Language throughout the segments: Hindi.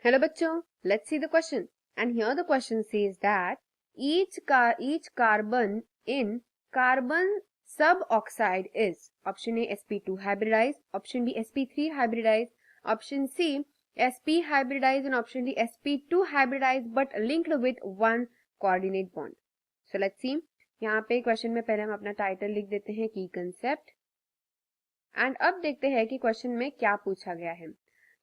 Hello bachcho, let's see the question. And here the question says that each carbon in carbon suboxide is option A sp2 hybridized, option B sp3 hybridized, option C sp hybridized and option D sp2 hybridized but linked with one coordinate bond. So let's see. यहाँ पे क्वेश्चन में पहले हम अपना टाइटल लिख देते हैं की कंसेप्ट एंड अब देखते हैं कि क्वेश्चन में क्या पूछा गया है।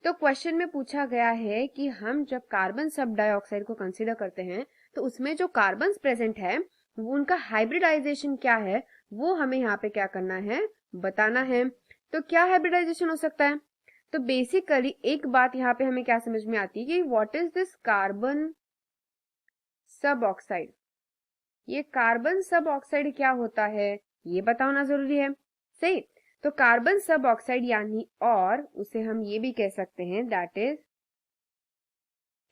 तो क्वेश्चन में पूछा गया है कि हम जब कार्बन सब डाइऑक्साइड को कंसीडर करते हैं तो उसमें जो कार्बन प्रेजेंट है वो उनका हाइब्रिडाइजेशन क्या है वो हमें यहाँ पे क्या करना है बताना है। तो क्या हाइब्रिडाइजेशन हो सकता है? तो बेसिकली एक बात यहाँ पे हमें क्या समझ में आती है कि what is this carbon sub oxide. ये कार्बन सब ऑक्साइड क्या होता है ये बताना जरूरी है। सही। तो कार्बन सब ऑक्साइड यानी और उसे हम ये भी कह सकते हैं that is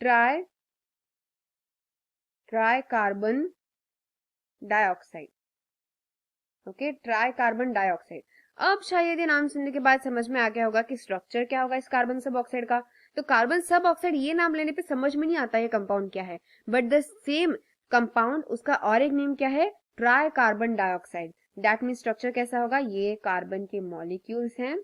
try carbon dioxide. Okay, try carbon dioxide. अब शायद ये नाम सुनने के बाद समझ में आ गया होगा कि स्ट्रक्चर क्या होगा इस कार्बन सब ऑक्साइड का। तो कार्बन सब ऑक्साइड ये नाम लेने पे समझ में नहीं आता ये कंपाउंड क्या है, बट द सेम कंपाउंड उसका और एक नेम क्या है try carbon dioxide. That mean structure कैसा होगा, ये कार्बन के मॉलिक्यूल्स हैं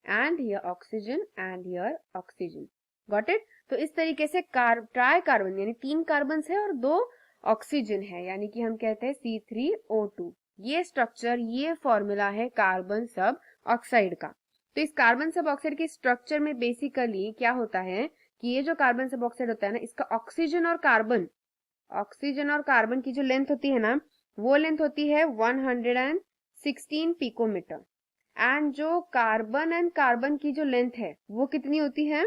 and here oxygen and here oxygen. Got it. तो इस तरीके से ट्राई कार्बन यानी 3 कार्बन है और 2 ऑक्सीजन है यानी कि हम कहते हैं C3O2। ये स्ट्रक्चर ये फॉर्मूला है कार्बन सब ऑक्साइड का। तो इस कार्बन सब ऑक्साइड के स्ट्रक्चर में बेसिकली क्या होता है कि ये जो कार्बन सब ऑक्साइड होता है ना इसका ऑक्सीजन और कार्बन की जो लेंथ होती है ना वो लेंथ होती है 116 पिकोमीटर एंड जो कार्बन एंड कार्बन की जो लेंथ है वो कितनी होती है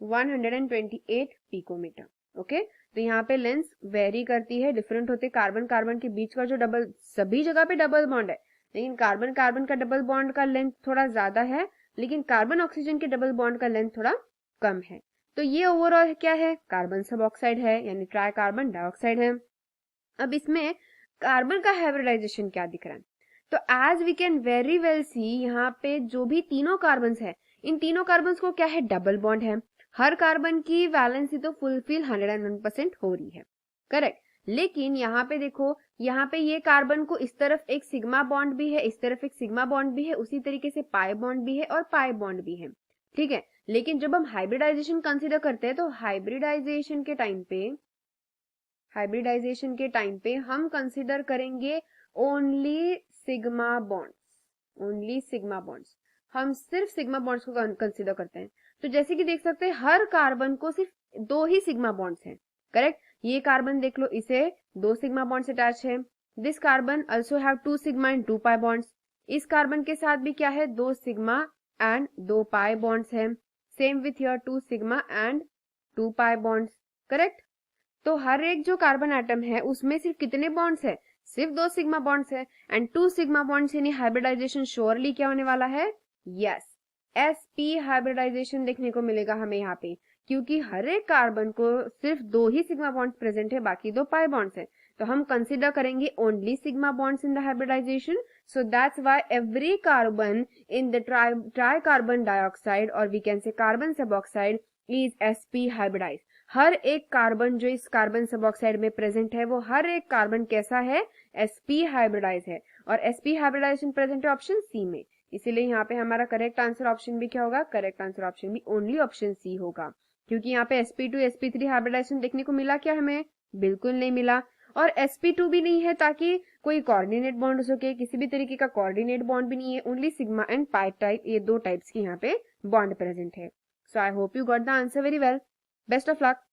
128 पिकोमीटर। ओके, तो यहाँ पे लेंथ वेरी करती है, डिफरेंट होते हैं। कार्बन के बीच का जो डबल, सभी जगह पे डबल बॉन्ड है लेकिन कार्बन का डबल बॉन्ड का लेंथ थोड़ा ज्यादा है लेकिन कार्बन ऑक्सीजन के डबल बॉन्ड का लेंथ थोड़ा कम है। तो ये ओवरऑल क्या है कार्बन सब ऑक्साइड है यानी ट्राई कार्बन डाइऑक्साइड है। अब इसमें कार्बन का हाइब्रिडाइजेशन क्या दिख रहा है, तो as we can very well see यहाँ पे जो भी तीनों कार्बन है इन तीनों कार्बन को क्या है डबल बॉन्ड है। हर कार्बन की वैलेंसी तो फुलफिल 101% हो रही है, करेक्ट। लेकिन यहाँ पे देखो, यहाँ पे ये कार्बन को इस तरफ एक सिग्मा बॉन्ड भी है, इस तरफ एक सिग्मा बॉन्ड भी है, उसी तरीके से पाई बॉन्ड भी है और पाई बॉन्ड भी है, ठीक है। लेकिन जब हम हाइब्रिडाइजेशन कंसीडर करते हैं तो हाइब्रिडाइजेशन के टाइम पे हम कंसीडर करेंगे ओनली सिग्मा बॉन्ड्स। हम सिर्फ सिग्मा बॉन्ड्स को कंसीडर करते हैं। तो जैसे कि देख सकते हैं हर कार्बन को सिर्फ 2 ही सिग्मा बॉन्ड्स हैं, करेक्ट। ये कार्बन देख लो, इसे 2 सिग्मा बॉन्ड्स अटैच है। This carbon also have 2 sigma and 2 pi bonds. इस कार्बन के साथ भी क्या है 2 सिग्मा एंड 2 पाई बॉन्ड्स है। Same with here 2 sigma and 2 pi bonds, correct. तो हर एक जो कार्बन एटम है उसमें सिर्फ कितने बॉन्ड्स है, सिर्फ 2 सिग्मा बॉन्ड्स है एंड 2 सिग्मा बॉन्ड्स यानी हाइब्रिडाइजेशन श्योरली क्या होने वाला है, यस sp हाइब्रिडाइजेशन देखने को मिलेगा हमें यहाँ पे, क्योंकि हर एक कार्बन को सिर्फ 2 ही सिग्मा बॉन्ड्स प्रेजेंट है, बाकी 2 पाई बॉन्ड्स है। तो हम कंसीडर करेंगे only sigma bonds in the hybridisation. So that's why every carbon in the tri carbon dioxide और we can say carbon sub oxide is sp hybridised. हर एक कार्बन जो इस कार्बन सब ऑक्साइड में प्रेजेंट है वो हर एक कार्बन कैसा है sp हाइब्रिडाइज है और sp हाइब्रिडाइजेशन प्रेजेंट है ऑप्शन सी में। इसीलिए यहाँ पे हमारा करेक्ट आंसर ऑप्शन भी क्या होगा, करेक्ट आंसर ऑप्शन भी ओनली ऑप्शन सी होगा, क्योंकि यहाँ पे sp2 sp3 हाइब्रिडाइजेशन देखने को मिला क्या हमें, बिल्कुल नहीं मिला। और sp2 भी नहीं है ताकि कोई कोऑर्डिनेट बॉन्ड हो सके, किसी भी तरीके का कोऑर्डिनेट बॉन्ड भी नहीं है, only sigma and pi type, ये 2 टाइप्स की यहाँ पे बॉन्ड प्रेजेंट है। So I hope you got the answer very well. Best of luck.